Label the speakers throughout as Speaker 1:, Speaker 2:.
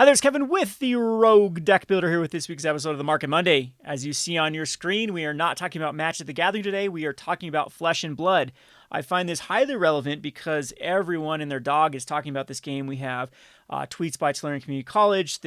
Speaker 1: Hi, there's Kevin with the Rogue Deck Builder here with this week's episode of the Market Monday. As you see on your screen, we are not talking about Magic the Gathering today. We are talking about Flesh and Blood. I find this highly relevant because everyone and their dog is talking about this game. We have tweets by Tulare Community College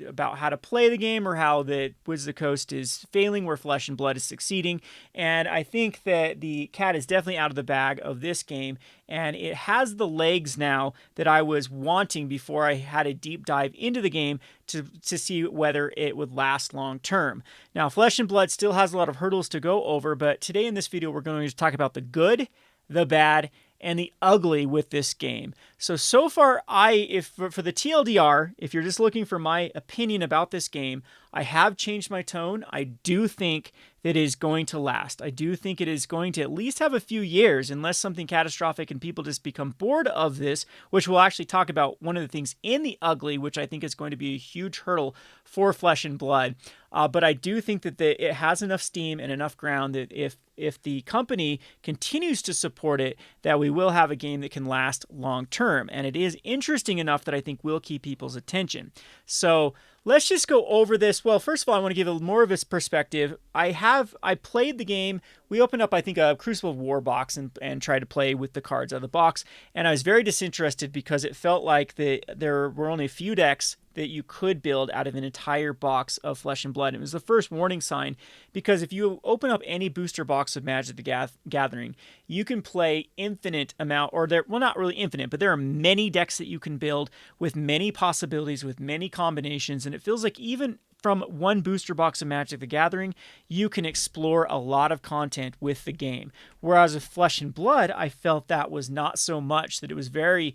Speaker 1: about how to play the game or how the Wizards of the Coast is failing where Flesh and Blood is succeeding. And I think that the cat is definitely out of the bag of this game. And it has the legs now that I was wanting before I had a deep dive into the game to see whether it would last long term. Now, Flesh and Blood still has a lot of hurdles to go over, but today in this video, we're going to talk about the good, the bad, and the ugly with this game. So far, for the TLDR, if you're just looking for my opinion about this game, I have changed my tone. I do think that it is going to last. I do think it is going to at least have a few years, unless something catastrophic and people just become bored of this, which we'll actually talk about one of the things in the ugly, which I think is going to be a huge hurdle for Flesh and Blood. But I do think that it has enough steam and enough ground that if the company continues to support it, that we will have a game that can last long term. And it is interesting enough that I think will keep people's attention. So let's just go over this. Well, first of all, I want to give more of a perspective. I played the game. We opened up, I think, a Crucible of War box and tried to play with the cards out of the box. And I was very disinterested because it felt like there were only a few decks that you could build out of an entire box of Flesh and Blood. It was the first warning sign, because if you open up any booster box of Magic the Gathering, you can play infinite amount, well, not really infinite, but there are many decks that you can build with many possibilities, with many combinations, and it feels like even from one booster box of Magic the Gathering, you can explore a lot of content with the game. Whereas with Flesh and Blood, I felt that was not so much, that it was very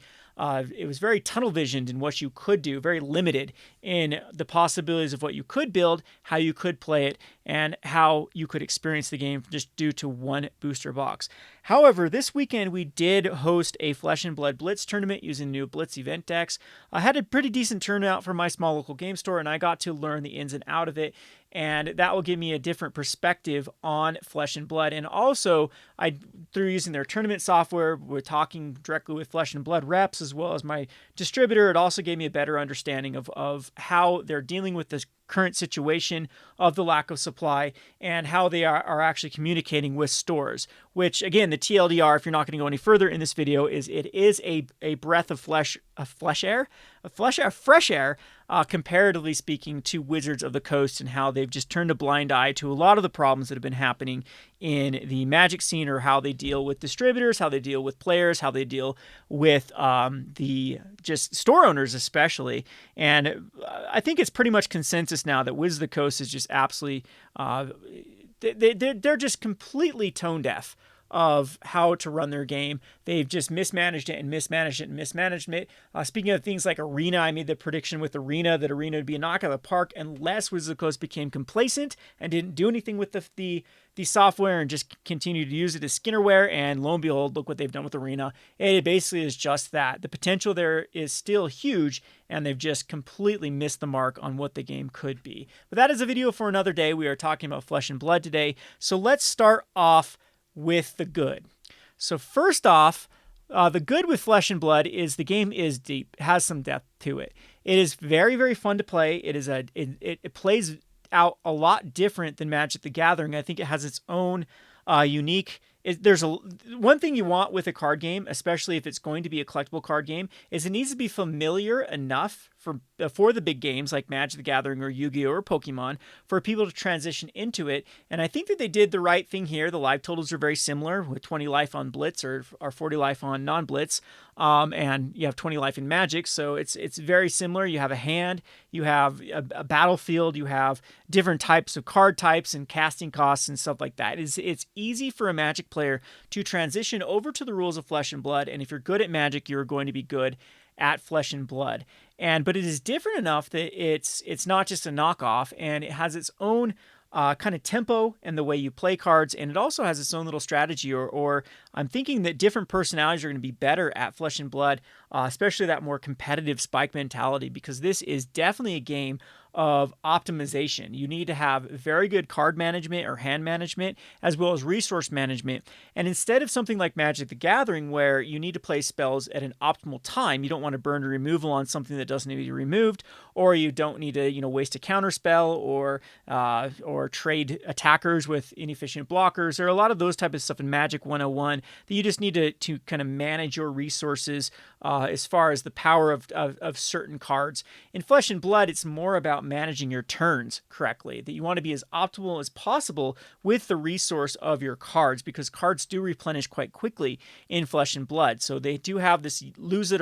Speaker 1: tunnel visioned in what you could do, very limited in the possibilities of what you could build, how you could play it, and how you could experience the game just due to one booster box. However, this weekend we did host a Flesh and Blood Blitz tournament using new Blitz event decks. I had a pretty decent turnout for my small local game store, and I got to learn the ins and out of it. And that will give me a different perspective on Flesh and Blood. And also, through using their tournament software, we're talking directly with Flesh and Blood reps as well as my distributor. It also gave me a better understanding of how they're dealing with this current situation of the lack of supply and how they are actually communicating with stores, which again, the TLDR, if you're not going to go any further in this video, is it is a breath of fresh air, comparatively speaking, to Wizards of the Coast and how they've just turned a blind eye to a lot of the problems that have been happening in the Magic scene, or how they deal with distributors, how they deal with players, how they deal with the just store owners especially. And I think it's pretty much consensus now that Wizards of the Coast is just absolutely they're just completely tone deaf of how to run their game. They've just mismanaged it and mismanaged it and mismanaged it. Speaking of things like Arena, I made the prediction with Arena that Arena would be a knock out of the park unless Wizards of the Coast became complacent and didn't do anything with the software and just continued to use it as Skinnerware. And lo and behold, look what they've done with Arena. It basically is just that. The potential there is still huge, and they've just completely missed the mark on what the game could be. But that is a video for another day. We are talking about Flesh and Blood today. So let's start off with the good. So first off, the good with Flesh and Blood is the game is deep, has some depth to it. It is very, very fun to play. It plays out a lot different than Magic the Gathering. I think it has its own unique. There's one thing you want with a card game, especially if it's going to be a collectible card game, is it needs to be familiar enough for the big games like Magic the Gathering or Yu-Gi-Oh! Or Pokemon for people to transition into it. And I think that they did the right thing here. The live totals are very similar, with 20 life on Blitz or 40 life on non-Blitz. And you have 20 life in Magic, so it's very similar. You have a hand, you have a battlefield, you have different types of card types and casting costs and stuff like that. It's easy for a Magic player to transition over to the rules of Flesh and Blood, and if you're good at Magic, you're going to be good at Flesh and Blood. But it is different enough that it's not just a knockoff, and it has its own kind of tempo and the way you play cards, and it also has its own little strategy or I'm thinking that different personalities are going to be better at Flesh and Blood, especially that more competitive spike mentality, because this is definitely a game of optimization. You need to have very good card management or hand management, as well as resource management. And instead of something like Magic the Gathering, where you need to play spells at an optimal time, you don't want to burn a removal on something that doesn't need to be removed, or you don't need to, waste a counter spell or trade attackers with inefficient blockers. There are a lot of those type of stuff in Magic 101 that you just need to kind of manage your resources as far as the power of certain cards. In Flesh and Blood, it's more about managing your turns correctly, that you want to be as optimal as possible with the resource of your cards, because cards do replenish quite quickly in Flesh and Blood. So they do have this use it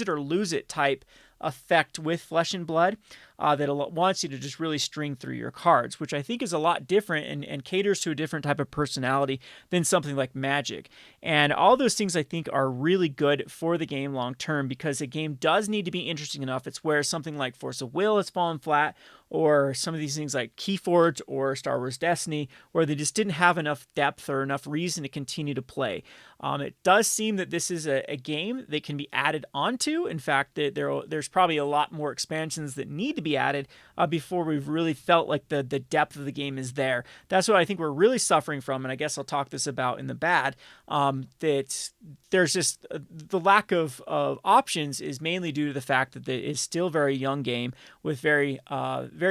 Speaker 1: or lose it type effect with Flesh and Blood that wants you to just really string through your cards, which I think is a lot different and caters to a different type of personality than something like Magic. And all those things I think are really good for the game long term, because the game does need to be interesting enough. It's where something like Force of Will has fallen flat, or some of these things like Keyforge or Star Wars Destiny, where they just didn't have enough depth or enough reason to continue to play. It does seem that this is a game that can be added onto. In fact, there's probably a lot more expansions that need to be added before we've really felt like the depth of the game is there. That's what I think we're really suffering from, and I guess I'll talk this about in the bad, that there's just the lack of options is mainly due to the fact that it is still a very young game with very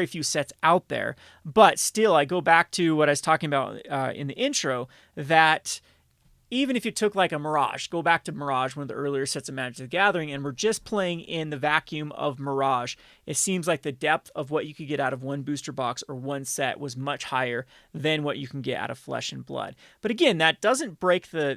Speaker 1: few sets out there. But still, I go back to what I was talking about in the intro, that even if you took like a Mirage, go back to Mirage, one of the earlier sets of Magic the Gathering, and we're just playing in the vacuum of Mirage, it seems like the depth of what you could get out of one booster box or one set was much higher than what you can get out of Flesh and Blood. But again, that doesn't break the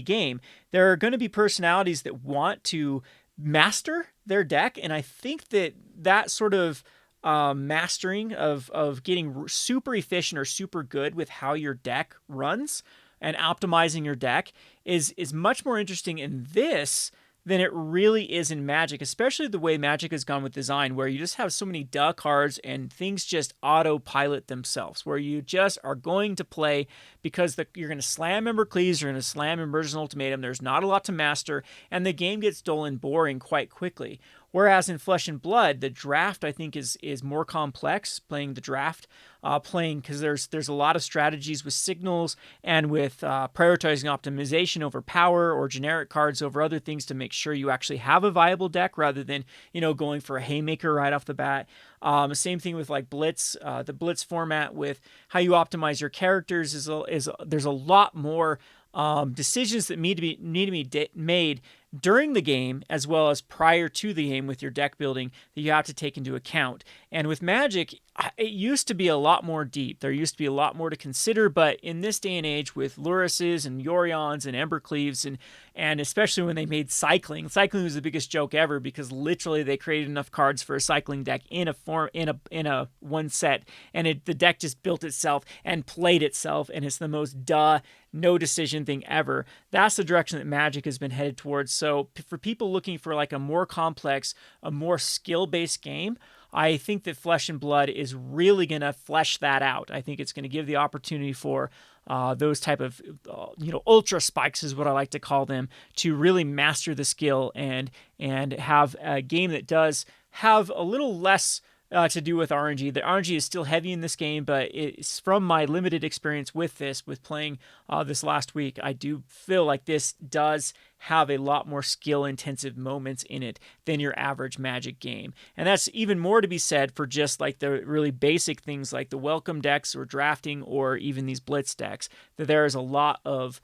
Speaker 1: game. There are going to be personalities that want to master their deck, and I think that sort of mastering of getting super efficient or super good with how your deck runs and optimizing your deck is much more interesting in this than it really is in Magic, especially the way Magic has gone with design, where you just have so many duh cards and things just autopilot themselves, where you just are going to play because you're going to slam Embercleaves, you're going to slam Immersion Ultimatum, there's not a lot to master, and the game gets dull and boring quite quickly. Whereas in Flesh and Blood, the draft, I think, is more complex, playing the draft, because there's a lot of strategies with signals and with prioritizing optimization over power or generic cards over other things to make sure you actually have a viable deck rather than, going for a haymaker right off the bat. Same thing with like Blitz, the Blitz format with how you optimize your characters there's a lot more decisions that need to be made during the game as well as prior to the game with your deck building that you have to take into account. And with Magic, it used to be a lot more deep. There used to be a lot more to consider, but in this day and age with Lurises and Yorions and Embercleaves and especially when they made cycling was the biggest joke ever, because literally they created enough cards for a cycling deck in a one set, and the deck just built itself and played itself, and it's the most no decision thing ever. That's the direction that Magic has been headed towards. So for people looking for like a more complex, a more skill-based game, I think that Flesh and Blood is really going to flesh that out. I think it's going to give the opportunity for those type of, ultra spikes is what I like to call them, to really master the skill and have a game that does have a little less to do with RNG. The RNG is still heavy in this game, but it's from my limited experience with playing this last week, I do feel like this does have a lot more skill-intensive moments in it than your average Magic game. And that's even more to be said for just like the really basic things like the welcome decks or drafting or even these blitz decks, that there is a lot of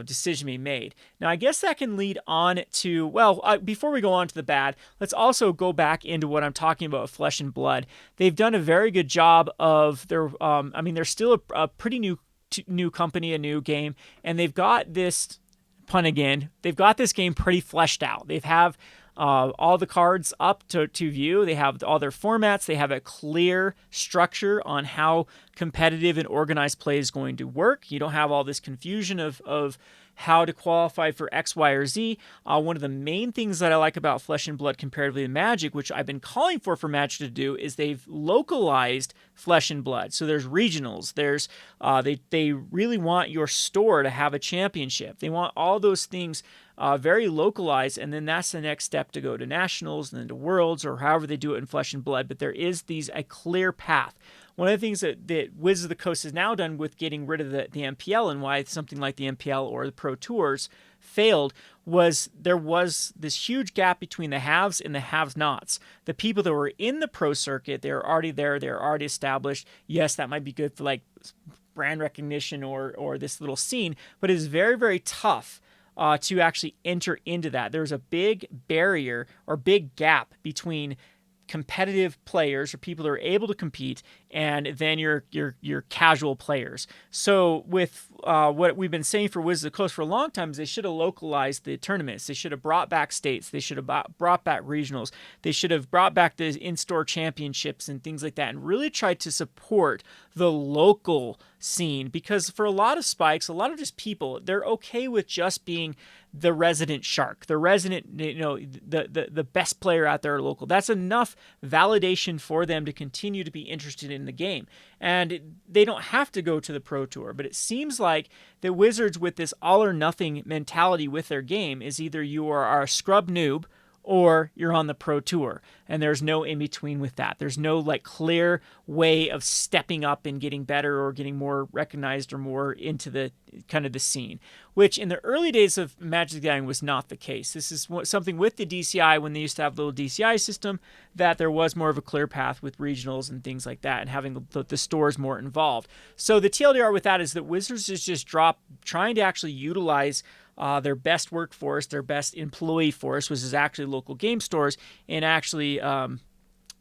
Speaker 1: decision being made. Now, I guess that can lead on to, before we go on to the bad, let's also go back into what I'm talking about with Flesh and Blood. They've done a very good job of they're still a pretty new company, a new game, and they've got this, pun again, they've got this game pretty fleshed out. They have all the cards up to view. They have all their formats. They have a clear structure on how competitive and organized play is going to work. You don't have all this confusion of how to qualify for X, Y, or Z. One of the main things that I like about Flesh and Blood comparatively to Magic, which I've been calling for Magic to do, is they've localized Flesh and Blood. So there's regionals. There's they really want your store to have a championship. They want all those things very localized, and then that's the next step to go to nationals and then to worlds or however they do it in Flesh and Blood. But there is a clear path. One of the things that Wizards of the Coast has now done with getting rid of the MPL, and why something like the MPL or the Pro Tours failed, was there was this huge gap between the haves and the have-nots. The people that were in the pro circuit, they're already there, they're already established. Yes, that might be good for like brand recognition or this little scene, but it is very, very tough to actually enter into that. There's a big barrier or big gap between competitive players or people that are able to compete and then your casual players. So with what we've been saying for Wizards of the Coast for a long time is they should have localized the tournaments. They should have brought back states. They should have brought back regionals. They should have brought back the in-store championships and things like that and really tried to support the local scene, because for a lot of spikes, a lot of just people, they're okay with just being the resident shark, the resident, the best player out there local. That's enough validation for them to continue to be interested in the game. And they don't have to go to the Pro Tour, but it seems like the Wizards, with this all or nothing mentality with their game, is either you are a scrub noob or you're on the Pro Tour, and there's no in between with that. There's no like clear way of stepping up and getting better or getting more recognized or more into the kind of the scene, which in the early days of Magic the Gathering was not the case. This is something with the DCI, when they used to have the little DCI system, that there was more of a clear path with regionals and things like that, and having the stores more involved. So the TLDR with that is that Wizards is just trying to actually utilize their best workforce, their best employee force, which is actually local game stores, and actually,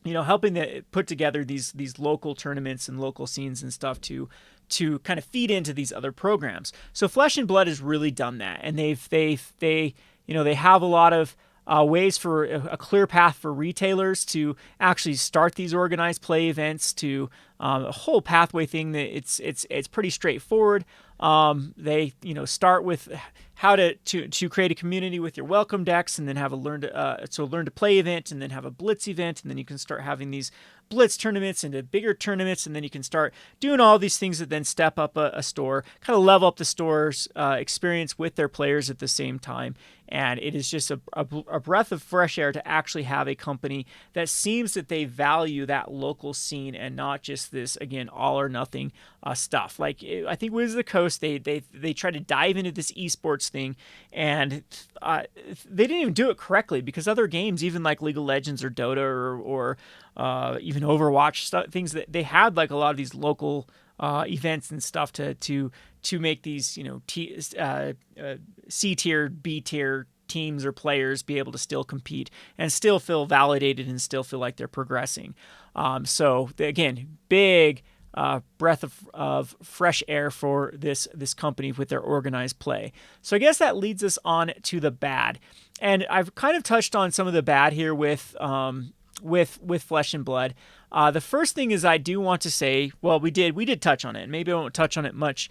Speaker 1: helping to put together these local tournaments and local scenes and stuff to kind of feed into these other programs. So Flesh and Blood has really done that, and they have a lot of ways for a clear path for retailers to actually start these organized play events, to a whole pathway thing that it's pretty straightforward. They start with how to create a community with your welcome decks, and then have a learn to play event, and then have a blitz event, and then you can start having these blitz tournaments into bigger tournaments, and then you can start doing all these things that then step up a store, kind of level up the store's experience with their players at the same time. And it is just a breath of fresh air to actually have a company that seems that they value that local scene and not just this, again, all or nothing stuff. Like, I think Wizards of the Coast, they try to dive into this esports thing, and they didn't even do it correctly, because other games, even like League of Legends or Dota or even Overwatch, things that they had like a lot of these local events and stuff to make these C tier, B tier teams or players be able to still compete and still feel validated and still feel like they're progressing. So again, big breath of fresh air for this company with their organized play. So I guess that leads us on to the bad, and I've kind of touched on some of the bad here with Flesh and Blood. The first thing is, I do want to say, well, we did touch on it. Maybe I won't touch on it much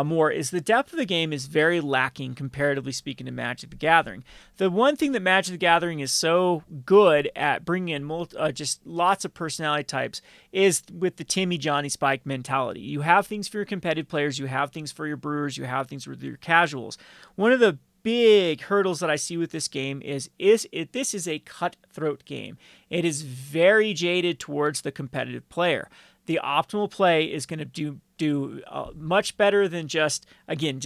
Speaker 1: more, is the depth of the game is very lacking, comparatively speaking, to Magic the Gathering. The one thing that Magic the Gathering is so good at bringing in just lots of personality types is with the Timmy, Johnny, Spike mentality. You have things for your competitive players, you have things for your brewers, you have things for your casuals. One of the big hurdles that I see with this game is this is a cutthroat game. It is very jaded towards the competitive player. The optimal play is going to do much better than just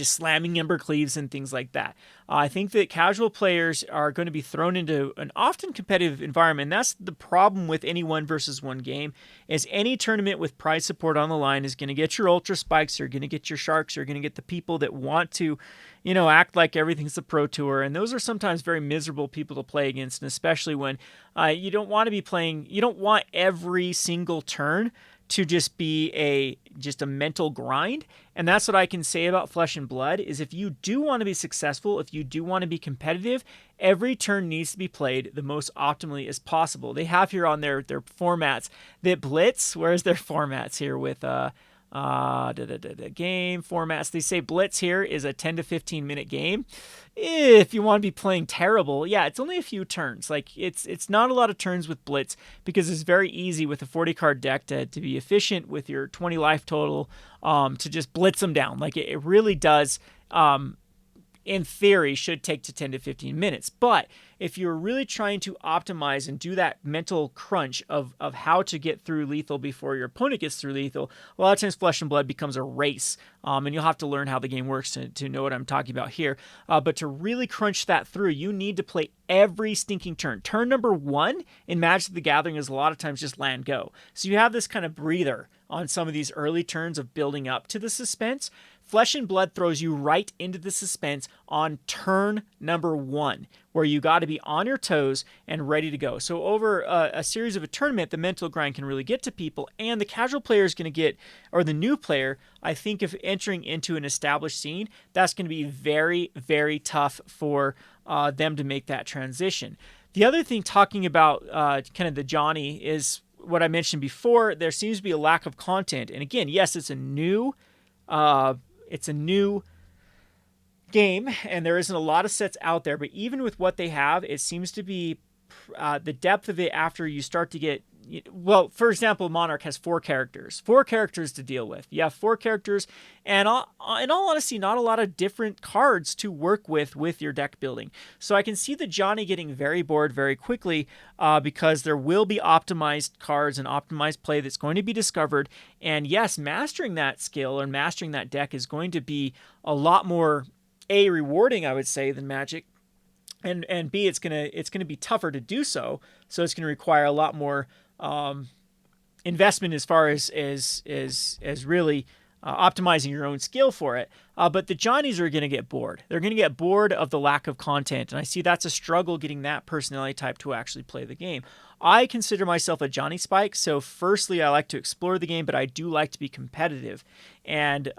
Speaker 1: slamming Ember Cleaves and things like that. I think that casual players are going to be thrown into an often competitive environment. And that's the problem with any 1-versus-1 game, is any tournament with prize support on the line is going to get your Ultra Spikes, you're going to get your Sharks, you're going to get the people that want to, act like everything's the Pro Tour. And those are sometimes very miserable people to play against, and especially when you don't want every single turn to just be a mental grind. And that's what I can say about Flesh and Blood, is if you do want to be successful, if you do want to be competitive, every turn needs to be played the most optimally as possible. They have here on their formats that blitz, whereas their formats here with Game formats. They say Blitz here is a 10 to 15 minute game. If you want to be playing terrible, yeah, it's only a few turns. Like it's not a lot of turns with Blitz because it's very easy with a 40 card deck to be efficient with your 20 life total, to just blitz them down. Like it really does. In theory, should take to 10 to 15 minutes. But if you're really trying to optimize and do that mental crunch of how to get through lethal before your opponent gets through lethal, a lot of times Flesh and Blood becomes a race. And you'll have to learn how the game works to know what I'm talking about here. But to really crunch that through, you need to play every stinking turn. Turn number 1 in Magic the Gathering is a lot of times just land go. So you have this kind of breather on some of these early turns of building up to the suspense. Flesh and Blood throws you right into the suspense on turn number 1, where you got to be on your toes and ready to go. So over a series of a tournament, the mental grind can really get to people, and the casual player is going to get, or the new player, I think if entering into an established scene, that's going to be very, very tough for them to make that transition. The other thing, talking about kind of the Johnny, is what I mentioned before. There seems to be a lack of content, and again, yes, it's a new game, and there isn't a lot of sets out there, but even with what they have, it seems to be the depth of it after you start to get, well, for example, Monarch has 4 characters to deal with. You have 4 characters, and in all honesty, not a lot of different cards to work with your deck building. So I can see the Johnny getting very bored very quickly, because there will be optimized cards and optimized play that's going to be discovered. And yes, mastering that skill or mastering that deck is going to be a lot more rewarding, I would say, than Magic. And B, it's gonna be tougher to do so. So it's gonna require a lot more investment as far as really optimizing your own skill for it. But the Johnnies are going to get bored. They're going to get bored of the lack of content. And I see that's a struggle getting that personality type to actually play the game. I consider myself a Johnny Spike. So firstly, I like to explore the game, but I do like to be competitive. And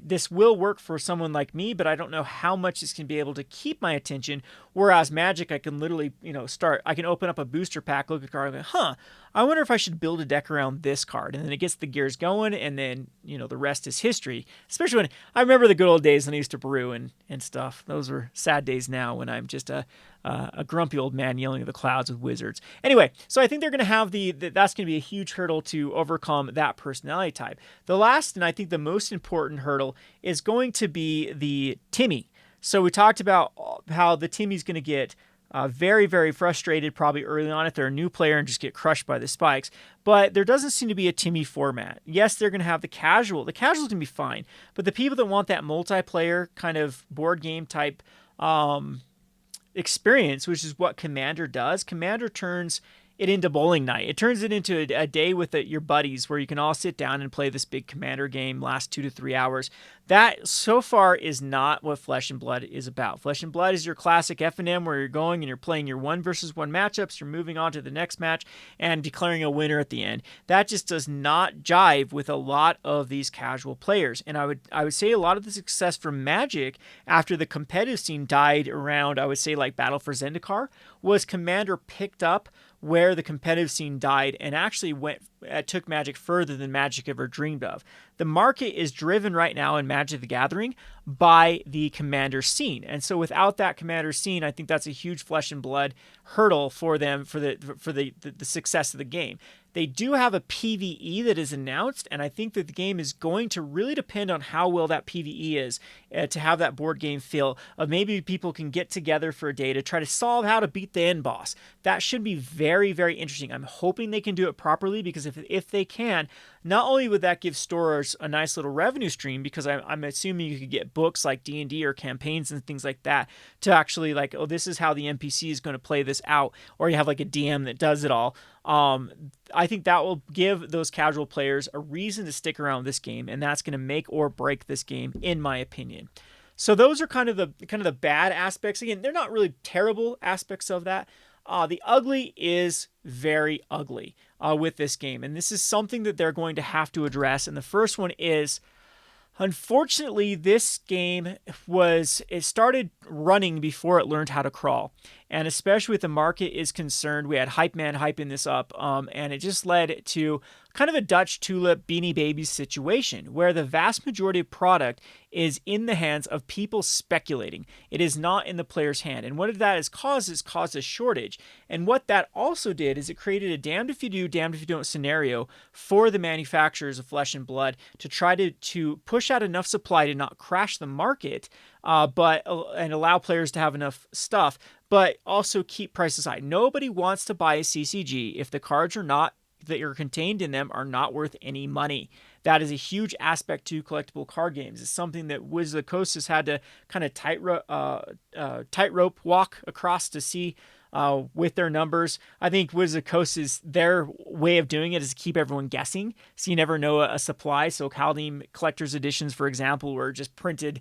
Speaker 1: this will work for someone like me, but I don't know how much it's going to be able to keep my attention. Whereas Magic, I can literally, I can open up a booster pack, look at a card, and go, I wonder if I should build a deck around this card. And then it gets the gears going, and then, the rest is history. Especially when I remember the good old days when I used to brew and stuff. Those were sad days now when I'm just a grumpy old man yelling at the clouds with wizards. Anyway, so I think they're going to have that's going to be a huge hurdle to overcome that personality type. The last, and I think the most important hurdle, is going to be the Timmy. So we talked about how the Timmy's going to get very, very frustrated probably early on if they're a new player and just get crushed by the spikes. But there doesn't seem to be a Timmy format. Yes, they're going to have the casual. The casuals can be fine. But the people that want that multiplayer kind of board game type experience, which is what Commander does, Commander turns it into bowling night. It turns it into a day with your buddies where you can all sit down and play this big Commander game, last 2 to 3 hours. That, so far, is not what Flesh and Blood is about. Flesh and Blood is your classic F&M where you're going and you're playing your 1 versus 1 matchups, you're moving on to the next match, and declaring a winner at the end. That just does not jive with a lot of these casual players. And I would say a lot of the success from Magic after the competitive scene died around, I would say, like Battle for Zendikar, was Commander picked up where the competitive scene died and actually took Magic further than Magic ever dreamed of. The market is driven right now in Magic the Gathering by the Commander scene. And so without that Commander scene, I think that's a huge Flesh and Blood hurdle for them for the success of the game. They do have a PvE that is announced, and I think that the game is going to really depend on how well that PvE is to have that board game feel of maybe people can get together for a day to try to solve how to beat the end boss. That should be very, very interesting. I'm hoping they can do it properly, because if they can, not only would that give stores a nice little revenue stream, because I'm assuming you could get books like D&D or campaigns and things like that to actually like, oh, this is how the NPC is going to play this out, or you have like a DM that does it all. I think that will give those casual players a reason to stick around this game, and that's going to make or break this game, in my opinion. So those are kind of the bad aspects. Again, they're not really terrible aspects of that. The ugly is very ugly with this game, and this is something that they're going to have to address. And the first one is, unfortunately, this game started running before it learned how to crawl. And especially with the market is concerned, we had hype man hyping this up, and it just led to kind of a Dutch tulip Beanie Babies situation where the vast majority of product is in the hands of people speculating. It is not in the player's hand. And what that has caused is caused a shortage. And what that also did is it created a damned if you do, damned if you don't scenario for the manufacturers of Flesh and Blood to try to push out enough supply to not crash the market, and allow players to have enough stuff, but also keep prices high. Nobody wants to buy a CCG if the cards that are contained in them are not worth any money. That is a huge aspect to collectible card games. It's something that Wizards of the Coast has had to kind of tightrope walk across to see with their numbers. I think Wizards of the Coast is their way of doing it is to keep everyone guessing, so you never know a supply. So Kaldheim collector's editions, for example, were just printed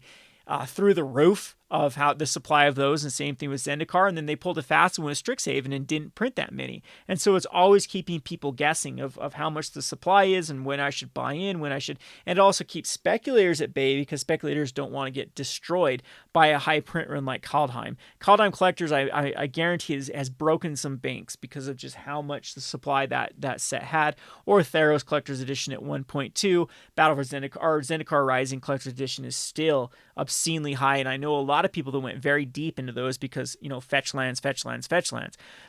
Speaker 1: through the roof of how the supply of those, and same thing with Zendikar, and then they pulled a fast one with Strixhaven and didn't print that many. And so it's always keeping people guessing of how much the supply is and when I should buy in, and it also keeps speculators at bay because speculators don't want to get destroyed by a high print run like Kaldheim. Kaldheim Collectors, I guarantee, has broken some banks because of just how much the supply that set had, or Theros Collector's Edition at 1.2, Battle for Zendikar, or Zendikar Rising Collector's Edition is still obscenely high, and I know a lot of people that went very deep into those because, fetch lands.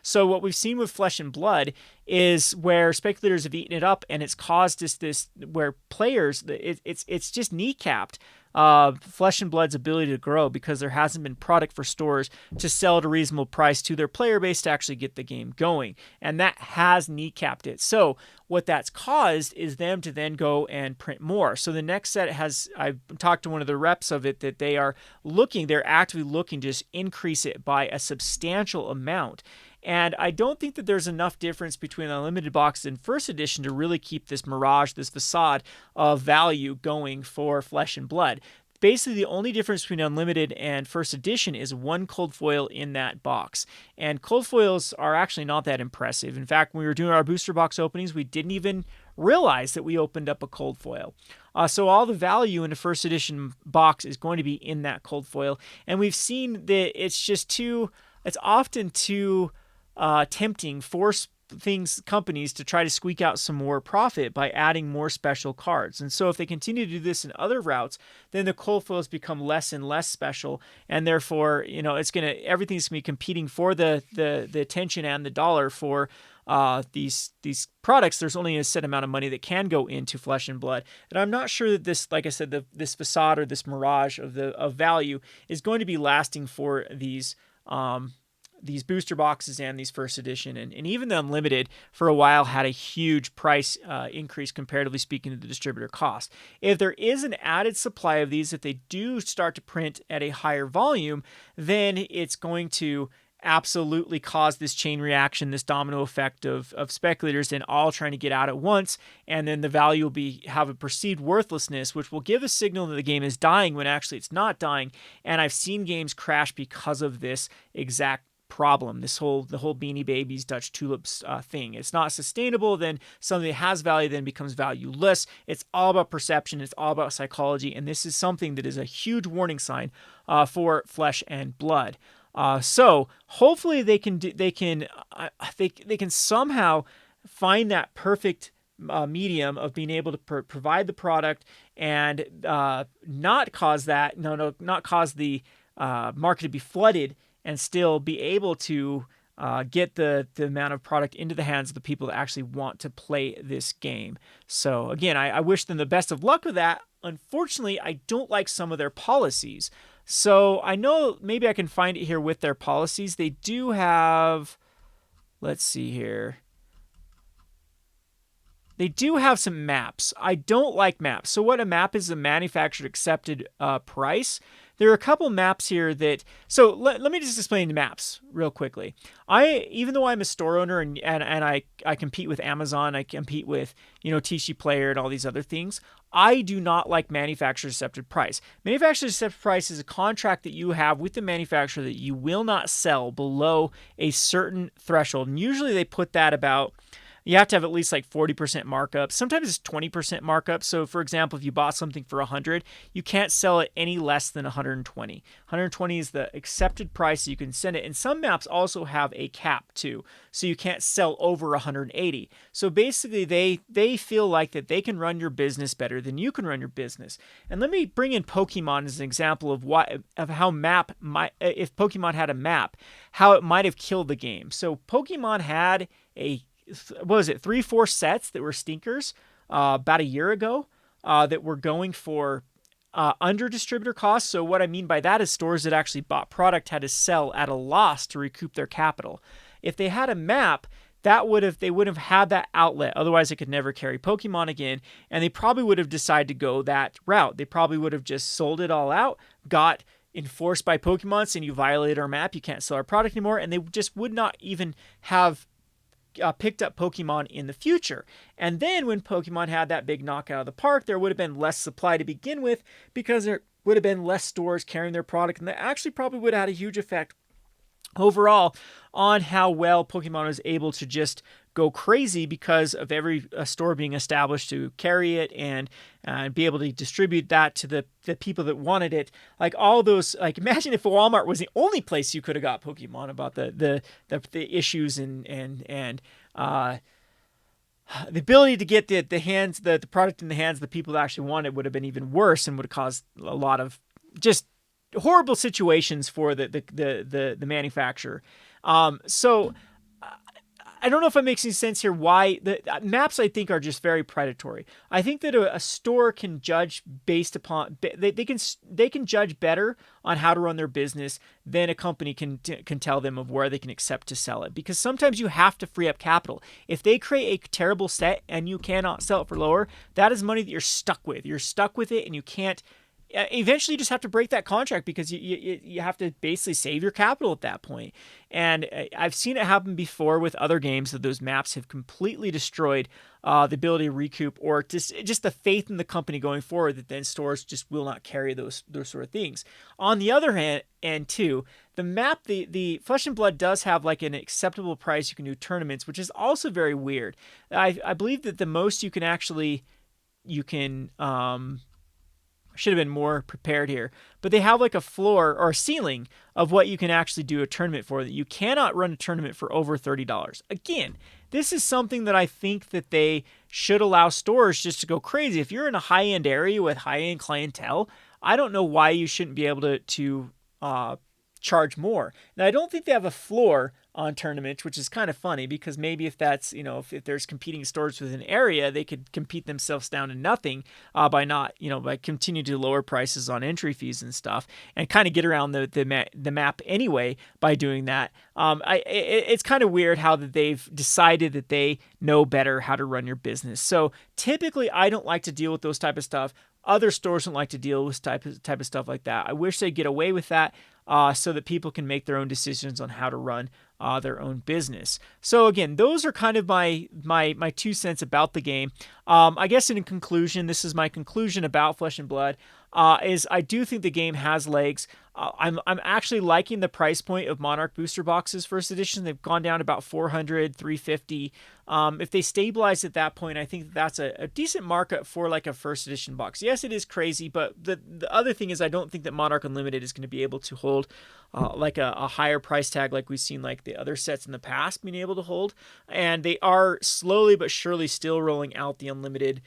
Speaker 1: So what we've seen with Flesh and Blood is where speculators have eaten it up, and it's caused this where players, it's just kneecapped Flesh and Blood's ability to grow because there hasn't been product for stores to sell at a reasonable price to their player base to actually get the game going. And that has kneecapped it. So what that's caused is them to then go and print more. So the next set I've talked to one of the reps of it that they're actively looking to just increase it by a substantial amount. And I don't think that there's enough difference between Unlimited Box and First Edition to really keep this mirage, this facade of value going for Flesh and Blood. Basically, the only difference between Unlimited and First Edition is one cold foil in that box. And cold foils are actually not that impressive. In fact, when we were doing our booster box openings, we didn't even realize that we opened up a cold foil. So all the value in the First Edition box is going to be in that cold foil. And we've seen that it's often too tempting for companies to try to squeak out some more profit by adding more special cards. And so if they continue to do this in other routes, then the cold foils become less and less special, and therefore everything's gonna be competing for the attention and the dollar for these products. There's only a set amount of money that can go into Flesh and Blood, and I'm not sure that this, like I said, this facade or this mirage of value is going to be lasting for these booster boxes and these First Edition, and even the Unlimited for a while had a huge price increase comparatively speaking to the distributor cost. If there is an added supply of these, if they do start to print at a higher volume, then it's going to absolutely cause this chain reaction, this domino effect of speculators then all trying to get out at once, and then the value will have a perceived worthlessness, which will give a signal that the game is dying when actually it's not dying. And I've seen games crash because of this exact problem, the whole Beanie Babies, Dutch tulips thing. It's not sustainable, then something that has value then becomes valueless. It's all about perception, it's all about psychology, and this is something that is a huge warning sign for Flesh and Blood. So hopefully they can somehow find that perfect medium of being able to provide the product and not cause the market to be flooded, and still be able to get the amount of product into the hands of the people that actually want to play this game. So again, I wish them the best of luck with that. Unfortunately, I don't like some of their policies. So I know maybe I can find it here with their policies. They do have, let's see here. They do have some maps. I don't like maps. So what a map is, a manufacturer accepted price. There are a couple maps here so let me just explain the maps real quickly. Even though I'm a store owner and I compete with Amazon, I compete with, TC Player and all these other things, I do not like manufacturer accepted price. Manufacturer accepted price is a contract that you have with the manufacturer that you will not sell below a certain threshold. And usually they put that about, you have to have at least like 40% markup. Sometimes it's 20% markup. So for example, if you bought something for 100, you can't sell it any less than 120. 120 is the accepted price you can send it. And some maps also have a cap too. So you can't sell over 180. So basically they feel like that they can run your business better than you can run your business. And let me bring in Pokemon as an example of how map might, if Pokemon had a map, how it might have killed the game. So Pokemon had what was it, 3-4 sets that were stinkers about a year ago that were going for under distributor costs. So what I mean by that is stores that actually bought product had to sell at a loss to recoup their capital. If they had a map, they would have had that outlet. Otherwise, they could never carry Pokemon again, and they probably would have decided to go that route. They probably would have just sold it all out, got enforced by Pokemon saying you violated our map, you can't sell our product anymore, and they just would not even have picked up Pokemon in the future. And then when Pokemon had that big knockout of the park, there would have been less supply to begin with because there would have been less stores carrying their product, and that actually probably would have had a huge effect overall on how well Pokemon was able to just go crazy because of every store being established to carry it and be able to distribute that to the people that wanted it. Like all those, like imagine if Walmart was the only place you could have got Pokemon about the issues and the ability to get the product in the hands of the people that actually want it would have been even worse and would have caused a lot of just horrible situations for the manufacturer. So I don't know if it makes any sense here why the maps, I think, are just very predatory. I think that a store can judge based upon they can judge better on how to run their business than a company can tell them of where they can accept to sell it, because sometimes you have to free up capital. If they create a terrible set and you cannot sell it for lower, that is money that you're stuck with. You're stuck with it, and you can't. Eventually, you just have to break that contract because you have to basically save your capital at that point. And I've seen it happen before with other games that those maps have completely destroyed the ability to recoup, or just the faith in the company going forward, that then stores just will not carry those sort of things. On the other hand, and too, the map, the Flesh and Blood does have like an acceptable price you can do tournaments, which is also very weird. I believe that the most you can should have been more prepared here, but they have like a floor or a ceiling of what you can actually do a tournament for, that you cannot run a tournament for over $30. Again, this is something that I think that they should allow stores just to go crazy. If you're in a high-end area with high-end clientele, I don't know why you shouldn't be able to charge more. Now, I don't think they have a floor on tournaments, which is kind of funny, because maybe if that's, if there's competing stores within an area, they could compete themselves down to nothing by continuing to lower prices on entry fees and stuff, and kind of get around the map anyway by doing that. It's kind of weird how that they've decided that they know better how to run your business. So typically, I don't like to deal with those type of stuff. Other stores don't like to deal with type of stuff like that. I wish they'd get away with that so that people can make their own decisions on how to run their own business. So again, those are kind of my 2 cents about the game. I guess in conclusion, this is my conclusion about Flesh and Blood, is I do think the game has legs. I'm actually liking the price point of Monarch booster boxes first edition. They've gone down about $400, $350. If they stabilize at that point, I think that's a decent markup for like a first edition box. Yes, it is crazy, but the other thing is I don't think that Monarch Unlimited is going to be able to hold like a higher price tag like we've seen like the other sets in the past being able to hold. And they are slowly but surely still rolling out the unlimited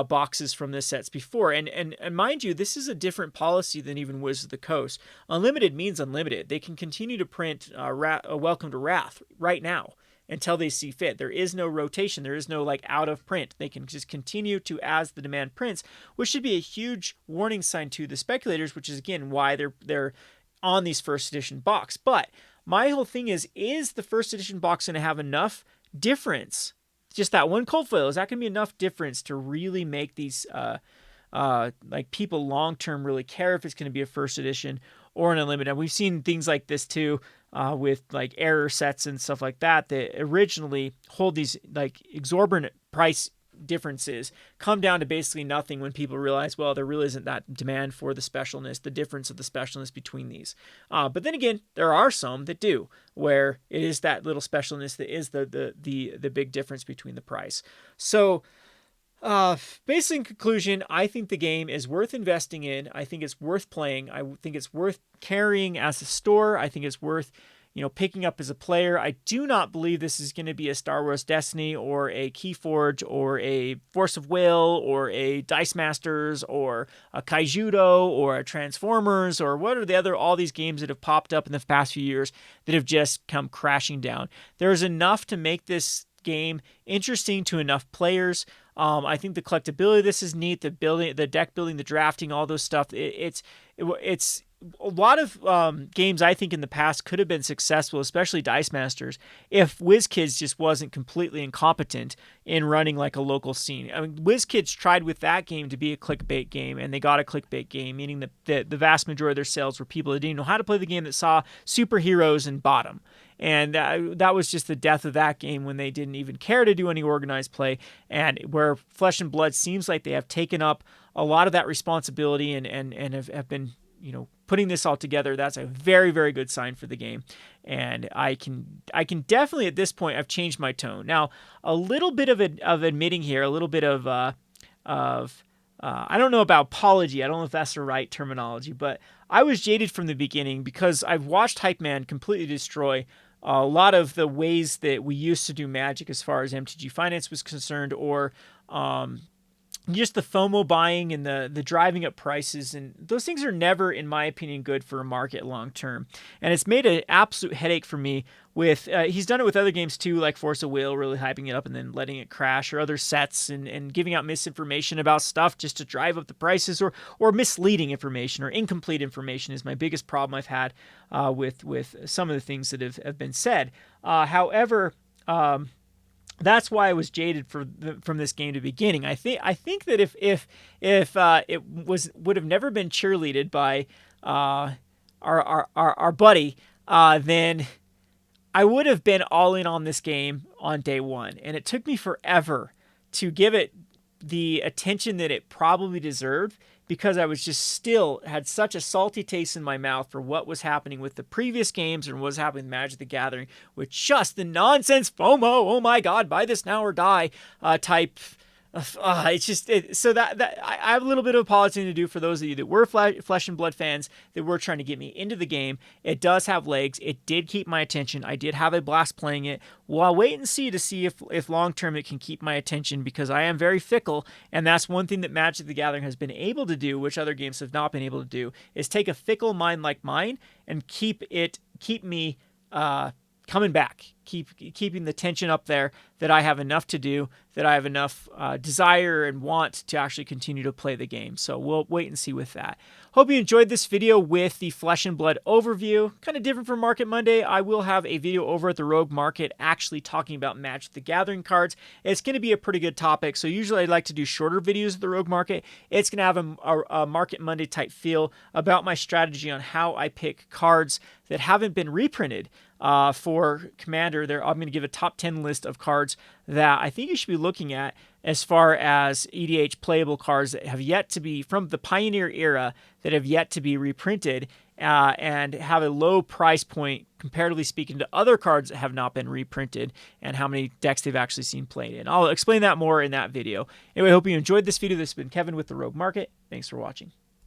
Speaker 1: boxes from the sets before. And mind you, this is a different policy than even Wizards of the Coast. Unlimited means unlimited. They can continue to print Welcome to Wrath right now until they see fit. There is no rotation. There is no like out of print. They can just continue to as the demand prints, which should be a huge warning sign to the speculators, which is again why they're on these first edition box. But my whole thing is the first edition box going to have enough difference? Just that one cold foil, is that going to be enough difference to really make these like people long term really care if it's going to be a first edition or an unlimited? And we've seen things like this too with like error sets and stuff like that originally hold these like exorbitant price differences come down to basically nothing when people realize, well, there really isn't that demand for the specialness, the difference of the specialness between these. But then again, there are some that do, where it is that little specialness that is the big difference between the price. So basically in conclusion, I think the game is worth investing in. I think it's worth playing. I think it's worth carrying as a store. I think it's worth picking up as a player. I do not believe this is going to be a Star Wars Destiny or a Keyforge or a Force of Will or a Dice Masters or a Kaijudo or a Transformers or what are all these games that have popped up in the past few years that have just come crashing down. There's enough to make this game interesting to enough players. I think the collectability of this is neat. The building, the deck building, the drafting, all those stuff. It's a lot of games I think in the past could have been successful, especially Dice Masters, if WizKids just wasn't completely incompetent in running like a local scene. I mean, WizKids tried with that game to be a clickbait game, and they got a clickbait game, meaning that the vast majority of their sales were people that didn't know how to play the game, that saw superheroes and bought them. And that was just the death of that game when they didn't even care to do any organized play. And where Flesh and Blood seems like they have taken up a lot of that responsibility and have been putting this all together, that's a very, very good sign for the game. And I can definitely at this point, I've changed my tone. Now, a little bit of admitting here, a little bit of I don't know about apology. I don't know if that's the right terminology, but I was jaded from the beginning because I've watched Hype Man completely destroy a lot of the ways that we used to do Magic as far as MTG Finance was concerned, or just the FOMO buying and the driving up prices. And those things are never, in my opinion, good for a market long term. And it's made an absolute headache for me with, he's done it with other games too, like Force of Will, really hyping it up and then letting it crash, or other sets and giving out misinformation about stuff just to drive up the prices, or misleading information or incomplete information is my biggest problem I've had with some of the things that have been said. However, that's why I was jaded from this game to the beginning. I think that if it would have never been cheerleaded by our buddy, then I would have been all in on this game on day one. And it took me forever to give it the attention that it probably deserved, because I was just still had such a salty taste in my mouth for what was happening with the previous games and what was happening with Magic the Gathering, with just the nonsense FOMO, oh my God, buy this now or die type. It's just so that I have a little bit of apology to do for those of you that were Flesh and Blood fans that were trying to get me into the game. It does have legs. It did keep my attention. I did have a blast playing it. Well, I'll wait and see to see if long term it can keep my attention, because I am very fickle, and that's one thing that Magic the Gathering has been able to do, which other games have not been able to do, is take a fickle mind like mine and keep me coming back, keeping the tension up there, that I have enough to do, that I have enough desire and want to actually continue to play the game. So we'll wait and see with that. Hope you enjoyed this video with the Flesh and Blood overview. Kind of different from Market Monday. I will have a video over at the Rogue Market actually talking about Magic the Gathering cards. It's going to be a pretty good topic. So usually I like to do shorter videos at the Rogue Market. It's going to have a Market Monday type feel about my strategy on how I pick cards that haven't been reprinted for Commander. I'm going to give a top 10 list of cards that I think you should be looking at as far as EDH playable cards that have yet to be, from the Pioneer era, that have yet to be reprinted and have a low price point, comparatively speaking, to other cards that have not been reprinted, and how many decks they've actually seen played in. I'll explain that more in that video. Anyway, I hope you enjoyed this video. This has been Kevin with the Rogue Market. Thanks for watching.